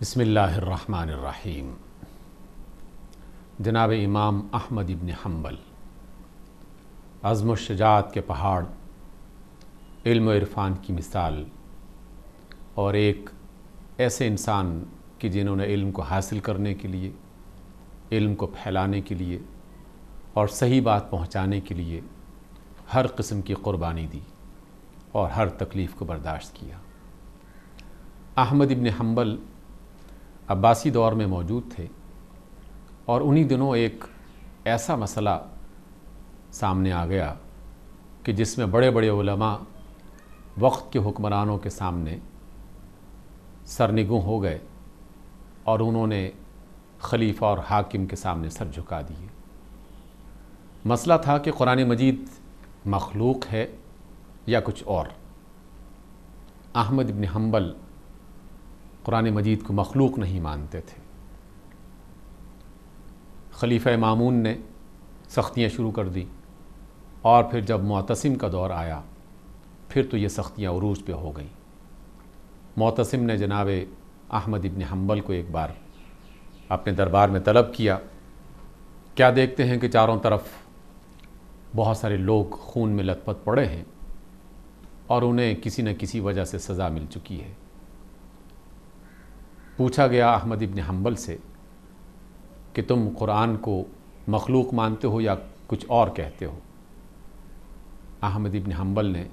بسم اللہ الرحمن الرحیم۔ جناب امام احمد ابن حنبل عزم و شجاعت کے پہاڑ، علم و عرفان کی مثال، اور ایک ایسے انسان کہ جنہوں نے علم کو حاصل کرنے کے لیے، علم کو پھیلانے کے لیے اور صحیح بات پہنچانے کے لیے ہر قسم کی قربانی دی اور ہر تکلیف کو برداشت کیا۔ احمد ابن حنبل عباسی دور میں موجود تھے اور انہی دنوں ایک ایسا مسئلہ سامنے آ گیا کہ جس میں بڑے بڑے علماء وقت کے حکمرانوں کے سامنے سرنگوں ہو گئے اور انہوں نے خلیفہ اور حاکم کے سامنے سر جھکا دیے۔ مسئلہ تھا کہ قرآن مجید مخلوق ہے یا کچھ اور۔ احمد ابن حنبل قرآن مجید کو مخلوق نہیں مانتے تھے۔ خلیفہ مامون نے سختیاں شروع کر دی اور پھر جب معتصم کا دور آیا پھر تو یہ سختیاں عروج پہ ہو گئیں۔ معتصم نے جناب احمد ابن حنبل کو ایک بار اپنے دربار میں طلب کیا۔ کیا دیکھتے ہیں کہ چاروں طرف بہت سارے لوگ خون میں لت پت پڑے ہیں اور انہیں کسی نہ کسی وجہ سے سزا مل چکی ہے۔ پوچھا گیا احمد ابن حنبل سے کہ تم قرآن کو مخلوق مانتے ہو یا کچھ اور کہتے ہو؟ احمد ابن حنبل نے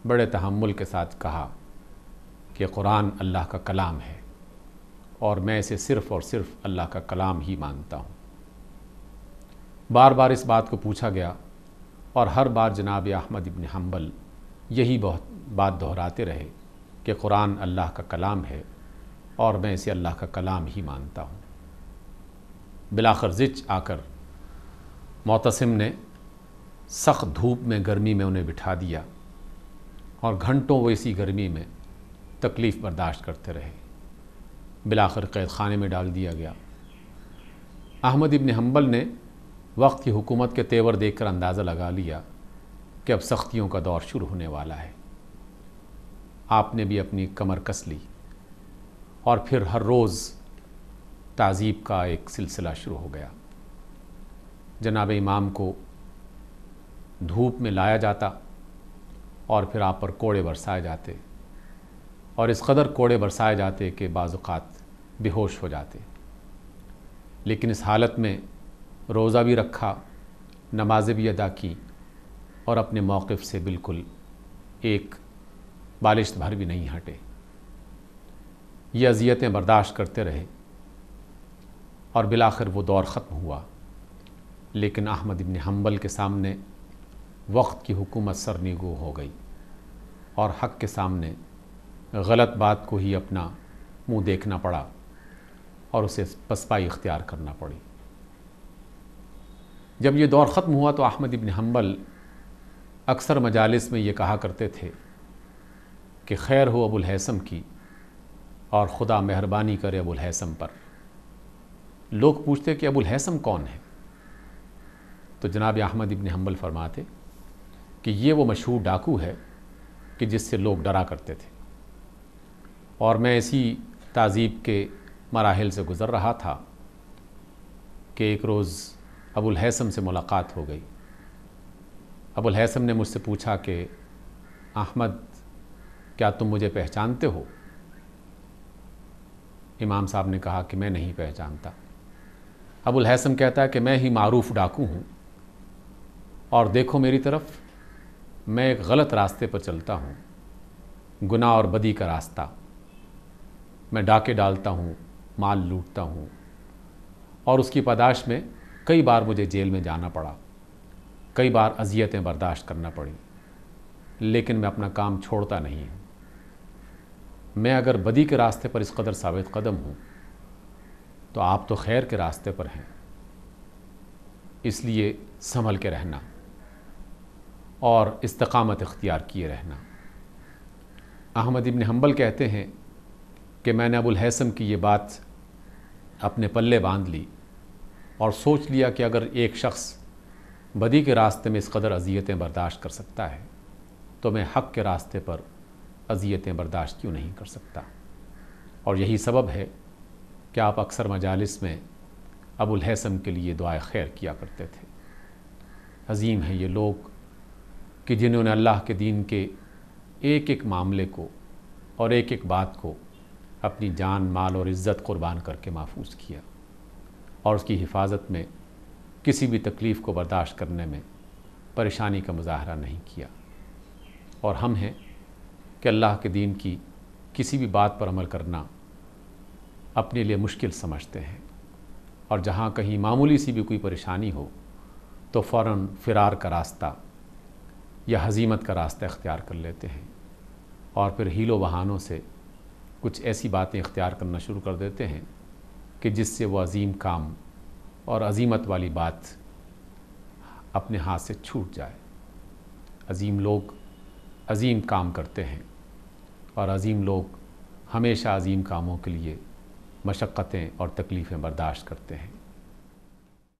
بڑے تحمل کے ساتھ کہا کہ قرآن اللہ کا کلام ہے اور میں اسے صرف اور صرف اللہ کا کلام ہی مانتا ہوں۔ بار بار اس بات کو پوچھا گیا اور ہر بار جناب احمد ابن حنبل یہی بات دہراتے رہے کہ قرآن اللہ کا کلام ہے اور میں اسے اللہ کا کلام ہی مانتا ہوں۔ بلاخر زچ آ کر معتصم نے سخت دھوپ میں گرمی میں انہیں بٹھا دیا اور گھنٹوں وہ اسی گرمی میں تکلیف برداشت کرتے رہے۔ بلاخر قید خانے میں ڈال دیا گیا۔ احمد ابن حنبل نے وقت کی حکومت کے تیور دیکھ کر اندازہ لگا لیا کہ اب سختیوں کا دور شروع ہونے والا ہے۔ آپ نے بھی اپنی کمر کس لی اور پھر ہر روز تعذیب کا ایک سلسلہ شروع ہو گیا۔ جناب امام کو دھوپ میں لایا جاتا اور پھر آپ پر کوڑے برسائے جاتے اور اس قدر کوڑے برسائے جاتے کہ بعض اوقات بے ہوش ہو جاتے، لیکن اس حالت میں روزہ بھی رکھا، نمازیں بھی ادا کی اور اپنے موقف سے بالکل ایک بالشت بھر بھی نہیں ہٹے۔ یہ اذیتیں برداشت کرتے رہے اور بالآخر وہ دور ختم ہوا، لیکن احمد ابن حنبل کے سامنے وقت کی حکومت سرنگوں ہو گئی اور حق کے سامنے غلط بات کو ہی اپنا منہ دیکھنا پڑا اور اسے پسپائی اختیار کرنا پڑی۔ جب یہ دور ختم ہوا تو احمد ابن حنبل اکثر مجالس میں یہ کہا کرتے تھے کہ خیر ہو ابو الہیثم کی اور خدا مہربانی کرے ابو الہیثم پر۔ لوگ پوچھتے کہ ابو الہیثم کون ہے؟ تو جناب احمد ابن حنبل فرماتے کہ یہ وہ مشہور ڈاکو ہے کہ جس سے لوگ ڈرا کرتے تھے، اور میں اسی تعذیب کے مراحل سے گزر رہا تھا کہ ایک روز ابو الہیثم سے ملاقات ہو گئی۔ ابو الہیثم نے مجھ سے پوچھا کہ احمد، کیا تم مجھے پہچانتے ہو؟ امام صاحب نے کہا کہ میں نہیں پہچانتا۔ ابو الہیثم کہتا ہے کہ میں ہی معروف ڈاکو ہوں، اور دیکھو میری طرف، میں ایک غلط راستے پر چلتا ہوں، گناہ اور بدی کا راستہ۔ میں ڈاکے ڈالتا ہوں، مال لوٹتا ہوں، اور اس کی پاداش میں کئی بار مجھے جیل میں جانا پڑا، کئی بار اذیتیں برداشت کرنا پڑی، لیکن میں اپنا کام چھوڑتا نہیں ہوں۔ میں اگر بدی کے راستے پر اس قدر ثابت قدم ہوں تو آپ تو خیر کے راستے پر ہیں، اس لیے سنبھل کے رہنا اور استقامت اختیار کیے رہنا۔ احمد ابن حنبل کہتے ہیں کہ میں نے ابو الہیثم کی یہ بات اپنے پلے باندھ لی اور سوچ لیا کہ اگر ایک شخص بدی کے راستے میں اس قدر اذیتیں برداشت کر سکتا ہے تو میں حق کے راستے پر اذیتیں برداشت کیوں نہیں کر سکتا۔ اور یہی سبب ہے کہ آپ اکثر مجالس میں ابو الہیثم کے لیے دعائے خیر کیا کرتے تھے۔ عظیم ہیں یہ لوگ کہ جنہوں نے اللہ کے دین کے ایک ایک معاملے کو اور ایک ایک بات کو اپنی جان، مال اور عزت قربان کر کے محفوظ کیا، اور اس کی حفاظت میں کسی بھی تکلیف کو برداشت کرنے میں پریشانی کا مظاہرہ نہیں کیا۔ اور ہم ہیں کہ اللہ کے دین کی کسی بھی بات پر عمل کرنا اپنے لیے مشکل سمجھتے ہیں، اور جہاں کہیں معمولی سی بھی کوئی پریشانی ہو تو فوراً فرار کا راستہ یا ہزیمت کا راستہ اختیار کر لیتے ہیں، اور پھر حیل و بہانوں سے کچھ ایسی باتیں اختیار کرنا شروع کر دیتے ہیں کہ جس سے وہ عظیم کام اور عظیمت والی بات اپنے ہاتھ سے چھوٹ جائے۔ عظیم لوگ عظیم کام کرتے ہیں، اور عظیم لوگ ہمیشہ عظیم کاموں کے لیے مشقتیں اور تکلیفیں برداشت کرتے ہیں۔